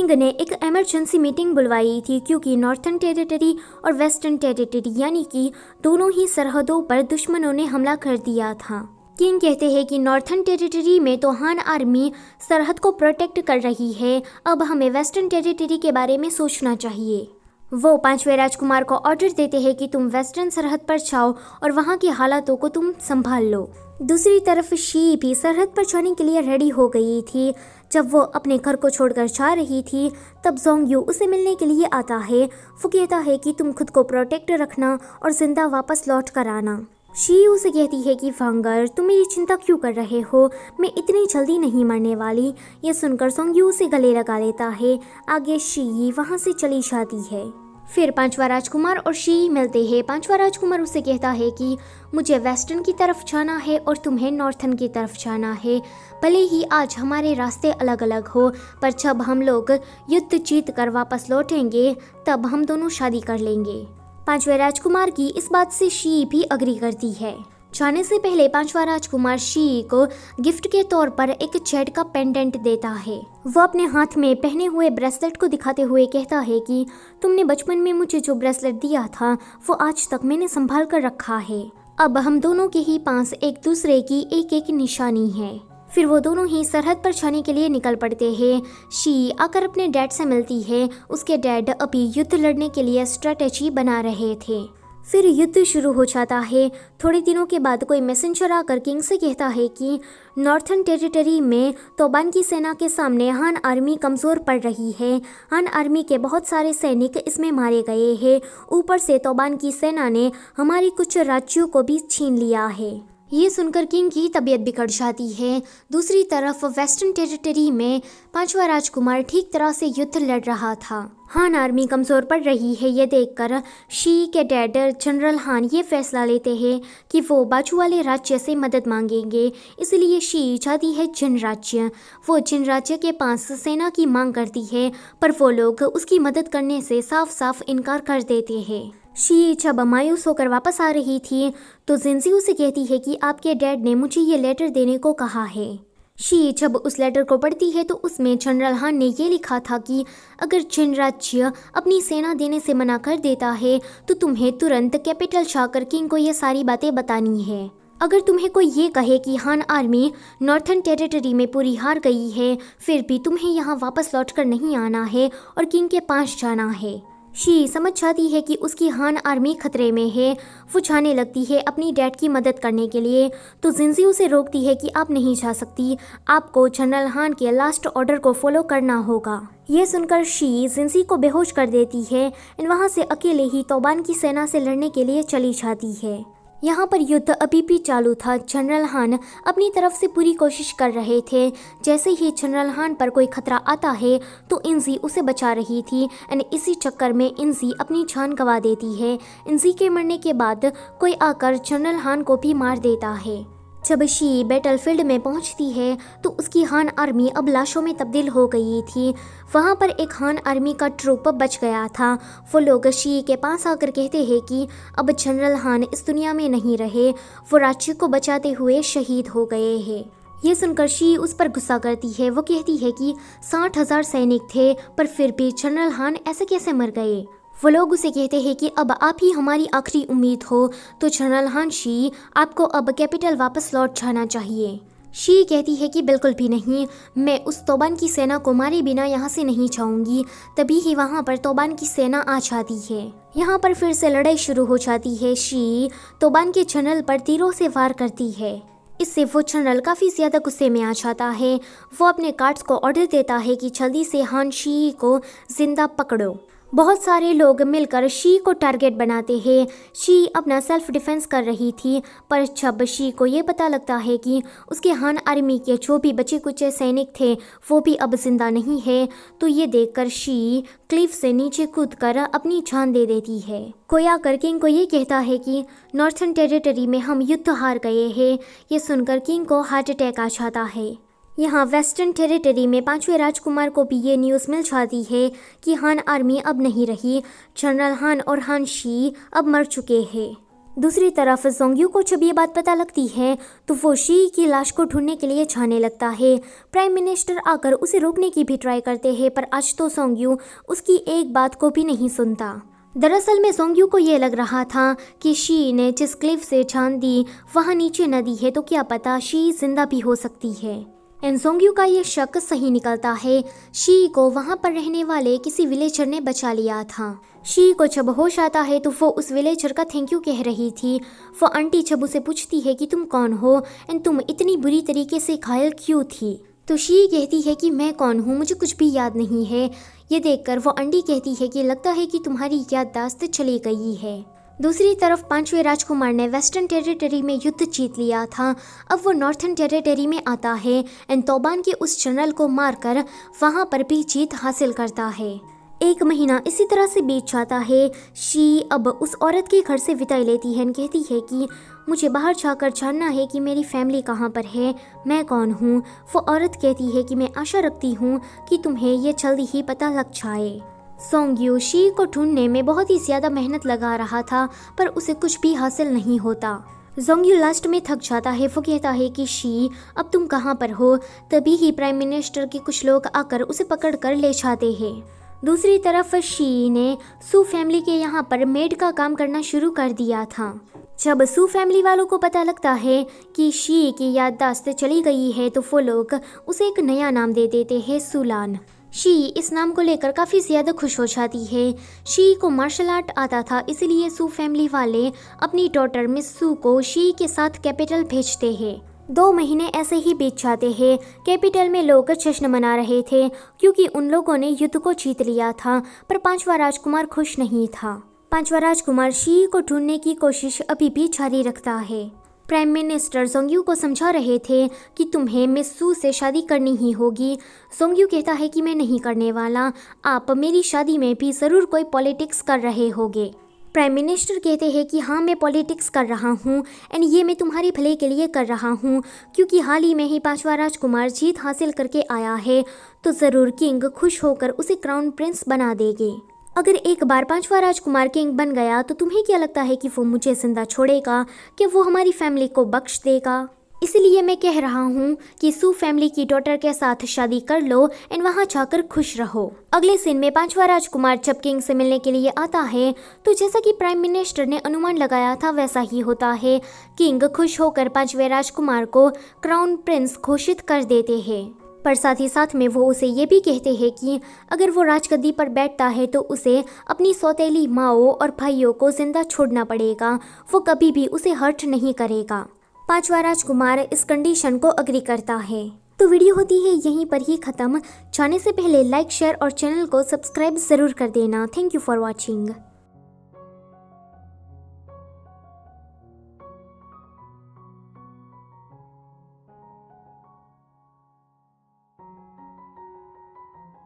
King ने एक emergency meeting बुलवाई थी क्योंकि नॉर्थर्न टेरिटरी और वेस्टर्न टेरिटरी यानी कि दोनों ही सरहदों पर दुश्मनों ने हमला कर दिया था। किंग कहते हैं कि नॉर्थर्न टेरिटरी में तो हान आर्मी सरहद को प्रोटेक्ट कर रही है, अब हमें वेस्टर्न टेरिटरी के बारे में सोचना चाहिए। वो पांचवें राजकुमार को ऑर्डर देते हैं कि तुम वेस्टर्न सरहद पर जाओ और वहाँ की हालातों को तुम संभाल लो। दूसरी तरफ शी भी सरहद पर जाने के लिए रेडी हो गई थी। जब वो अपने घर को छोड़कर जा रही थी तब जोंग यू उसे मिलने के लिए आता है। वो कहता है कि तुम खुद को प्रोटेक्ट रखना और जिंदा वापस लौट कर आना। शी उसे कहती है कि वांगर तुम मेरी चिंता क्यों कर रहे हो, मैं इतनी जल्दी नहीं मरने वाली। ये सुनकर जोंग यू उसे गले लगा लेता है। आगे शी वहाँ से चली जाती है। फिर पांचवा राजकुमार और शी मिलते हैं। पांचवा राजकुमार उसे कहता है कि मुझे वेस्टर्न की तरफ जाना है और तुम्हें नॉर्थर्न की तरफ जाना है। भले ही आज हमारे रास्ते अलग अलग हो, पर जब हम लोग युद्ध जीत कर वापस लौटेंगे तब हम दोनों शादी कर लेंगे। पांचवें राजकुमार की इस बात से शी भी अग्री करती है। जाने से पहले पांचवा राजकुमार शी को गिफ्ट के तौर पर एक जेड का पेंडेंट देता है। वो अपने हाथ में पहने हुए ब्रेसलेट को दिखाते हुए कहता है कि तुमने बचपन में मुझे जो ब्रेसलेट दिया था वो आज तक मैंने संभाल कर रखा है। अब हम दोनों के ही पास एक दूसरे की एक एक निशानी है। फिर वो दोनों ही सरहद पर जाने के लिए निकल पड़ते हैं। शी आकर अपने डैड से मिलती है। उसके डैड अभी युद्ध लड़ने के लिए स्ट्रेटेजी बना रहे थे। फिर युद्ध शुरू हो जाता है। थोड़े दिनों के बाद कोई मैसेंजर आकर किंग से कहता है कि नॉर्थर्न टेरिटरी में तोबान की सेना के सामने हान आर्मी कमज़ोर पड़ रही है। हान आर्मी के बहुत सारे सैनिक इसमें मारे गए हैं। ऊपर से तोबान की सेना ने हमारी कुछ राज्यों को भी छीन लिया है। ये सुनकर किंग की तबीयत बिगड़ जाती है। दूसरी तरफ वेस्टर्न टेरिटरी में पांचवा राजकुमार ठीक तरह से युद्ध लड़ रहा था। हान आर्मी कमज़ोर पड़ रही है। ये देखकर शी के डैड जनरल हान ये फैसला लेते हैं कि वो बाजू वाले राज्य से मदद मांगेंगे। इसलिए शी चाहती है जिन राज्य। वो जिन राज्य के पास सेना की मांग करती है, पर वो लोग उसकी मदद करने से साफ साफ इनकार कर देते हैं। शी जब मायूस होकर वापस आ रही थी तो जिनजी उसे कहती है कि आपके डैड ने मुझे ये लेटर देने को कहा है। शी जब उस लेटर को पढ़ती है तो उसमें जनरल हान ने ये लिखा था कि अगर जिन राज्य अपनी सेना देने से मना कर देता है तो तुम्हें तुरंत कैपिटल जाकर किंग को ये सारी बातें बतानी है। अगर तुम्हें कोई ये कहे कि हान आर्मी नॉर्थर्न टेरिटरी में पूरी हार गई है, फिर भी तुम्हें यहाँ वापस लौट कर नहीं आना है और किंग के पास जाना है। शी समझ जाती है कि उसकी हान आर्मी खतरे में है। वो जाने लगती है अपनी डैड की मदद करने के लिए, तो जिनजी उसे रोकती है कि आप नहीं जा सकती, आपको जनरल हान के लास्ट ऑर्डर को फॉलो करना होगा। ये सुनकर शी जिनजी को बेहोश कर देती है और वहाँ से अकेले ही तोबान की सेना से लड़ने के लिए चली जाती है। यहाँ पर युद्ध अभी भी चालू था। जनरल हान अपनी तरफ से पूरी कोशिश कर रहे थे। जैसे ही जनरल हान पर कोई खतरा आता है तो इंजी उसे बचा रही थी एंड इसी चक्कर में इंजी अपनी जान गंवा देती है। इंजी के मरने के बाद कोई आकर जनरल हान को भी मार देता है। जब शी बैटलफील्ड में पहुंचती है तो उसकी हान आर्मी अब लाशों में तब्दील हो गई थी। वहां पर एक हान आर्मी का ट्रूप बच गया था। वो लोग शी के पास आकर कहते हैं कि अब जनरल हान इस दुनिया में नहीं रहे, वो राज्य को बचाते हुए शहीद हो गए हैं। ये सुनकर शी उस पर गुस्सा करती है। वो कहती है कि 60,000 सैनिक थे, पर फिर भी जनरल हान ऐसे कैसे मर गए। वो लोग उसे कहते हैं कि अब आप ही हमारी आखिरी उम्मीद हो, तो जनरल हान शी आपको अब कैपिटल वापस लौट जाना चाहिए। शी कहती है कि बिल्कुल भी नहीं, मैं उस तोबान की सेना को मारे बिना यहाँ से नहीं जाऊंगी। तभी ही वहाँ पर तोबान की सेना आ जाती है। यहाँ पर फिर से लड़ाई शुरू हो जाती है। शी तोबान के जनरल पर तीरों से वार करती है। इससे वो जनरल काफ़ी ज़्यादा गुस्से में आ जाता है। वो अपने गार्ड्स को ऑर्डर देता है कि जल्दी से हान शी को जिंदा पकड़ो। बहुत सारे लोग मिलकर शी को टारगेट बनाते हैं। शी अपना सेल्फ डिफेंस कर रही थी, पर जब शी को ये पता लगता है कि उसके हान आर्मी के जो भी बचे कुचे सैनिक थे वो भी अब जिंदा नहीं है, तो ये देखकर शी क्लिफ से नीचे कूदकर अपनी जान दे देती है। कोई आकर किंग को ये कहता है कि नॉर्थर्न टेरिटरी में हम युद्ध हार गए हैं। ये सुनकर किंग को हार्ट अटैक आ जाता है। यहाँ वेस्टर्न टेरिटरी में पांचवें राजकुमार को भी ये न्यूज़ मिल जाती है कि हान आर्मी अब नहीं रही। जनरल हान और हान शी अब मर चुके हैं। दूसरी तरफ जोंग्यू को जब ये बात पता लगती है तो वो शी की लाश को ढूंढने के लिए जाने लगता है। प्राइम मिनिस्टर आकर उसे रोकने की भी ट्राई करते हैं, पर आज तो जोंग्यू उसकी एक बात को भी नहीं सुनता। दरअसल में जोंग्यू को ये लग रहा था कि शी ने जिस क्लिफ से जान दी वहाँ नीचे नदी है, तो क्या पता शी जिंदा भी हो सकती है। एंड जोंग्यू का ये शक सही निकलता है। शी को वहाँ पर रहने वाले किसी विलेजर ने बचा लिया था। शी को जब होश आता है तो वो उस विलेजर का थैंक यू कह रही थी। वो आंटी जब उसे पूछती है कि तुम कौन हो एंड तुम इतनी बुरी तरीके से घायल क्यों थी, तो शी कहती है कि मैं कौन हूँ, मुझे कुछ भी याद नहीं है। ये देखकर वो आंटी कहती है कि लगता है कि तुम्हारी याददाश्त चली गई है। दूसरी तरफ पांचवें राजकुमार ने वेस्टर्न टेरिटरी में युद्ध जीत लिया था। अब वो नॉर्थर्न टेरिटरी में आता है एंड तौबान के उस जनरल को मारकर वहाँ पर भी जीत हासिल करता है। एक महीना इसी तरह से बीत जाता है। शी अब उस औरत के घर से विदाई लेती है और कहती है कि मुझे बाहर जाकर जानना है कि मेरी फैमिली कहाँ पर है, मैं कौन हूँ। वो औरत कहती है कि मैं आशा रखती हूँ कि तुम्हें ये जल्दी ही पता लग जाए। जोंग्यू शी को ढूंढने में बहुत ही ज़्यादा मेहनत लगा रहा था, पर उसे कुछ भी हासिल नहीं होता। जोंग्यू लास्ट में थक जाता है। वो कहता है कि शी अब तुम कहाँ पर हो। तभी ही प्राइम मिनिस्टर के कुछ लोग आकर उसे पकड़ कर ले जाते हैं। दूसरी तरफ शी ने सू फैमिली के यहाँ पर मेड का काम करना शुरू कर दिया था। जब सू फैमिली वालों को पता लगता है कि शी की याददाश्त चली गई है तो वो लोग उसे एक नया नाम दे देते हैं, सूलान। शी इस नाम को लेकर काफ़ी ज़्यादा खुश हो जाती है। शी को मार्शल आर्ट आता था, इसलिए सू फैमिली वाले अपनी डॉटर मिस सू को शी के साथ कैपिटल भेजते हैं। 2 महीने ऐसे ही बीत जाते हैं। कैपिटल में लोग जश्न मना रहे थे क्योंकि उन लोगों ने युद्ध को जीत लिया था, पर पांचवा राजकुमार खुश नहीं था। पांचवा राजकुमार शी को ढूंढने की कोशिश अभी भी जारी रखता है। प्राइम मिनिस्टर जोंग्यू को समझा रहे थे कि तुम्हें मिस सू से शादी करनी ही होगी। जोंग्यू कहता है कि मैं नहीं करने वाला, आप मेरी शादी में भी ज़रूर कोई पॉलिटिक्स कर रहे होगे। प्राइम मिनिस्टर कहते हैं कि हाँ, मैं पॉलिटिक्स कर रहा हूँ एंड ये मैं तुम्हारे भले के लिए कर रहा हूँ, क्योंकि हाल ही में ही पांचवा राजकुमार जीत हासिल करके आया है, तो ज़रूर किंग खुश होकर उसे क्राउन प्रिंस बना देंगे। अगर एक बार पांचवा राजकुमार किंग बन गया तो तुम्हें क्या लगता है कि वो मुझे जिंदा छोड़ेगा, कि वो हमारी फैमिली को बख्श देगा? इसलिए मैं कह रहा हूँ कि सू फैमिली की डॉटर के साथ शादी कर लो एंड वहाँ जाकर खुश रहो। अगले सीन में पांचवा राजकुमार जब किंग से मिलने के लिए आता है तो जैसा कि प्राइम मिनिस्टर ने अनुमान लगाया था वैसा ही होता है। किंग खुश होकर पांचवें राजकुमार को क्राउन प्रिंस घोषित कर देते हैं, पर साथ ही साथ में वो उसे ये भी कहते हैं कि अगर वो राजगद्दी पर बैठता है तो उसे अपनी सौतेली माओ और भाइयों को जिंदा छोड़ना पड़ेगा, वो कभी भी उसे हर्ट नहीं करेगा। पांचवा राजकुमार इस कंडीशन को अग्री करता है। तो वीडियो होती है यहीं पर ही ख़त्म। जाने से पहले लाइक, शेयर और चैनल को सब्सक्राइब ज़रूर कर देना। Thank you for watching.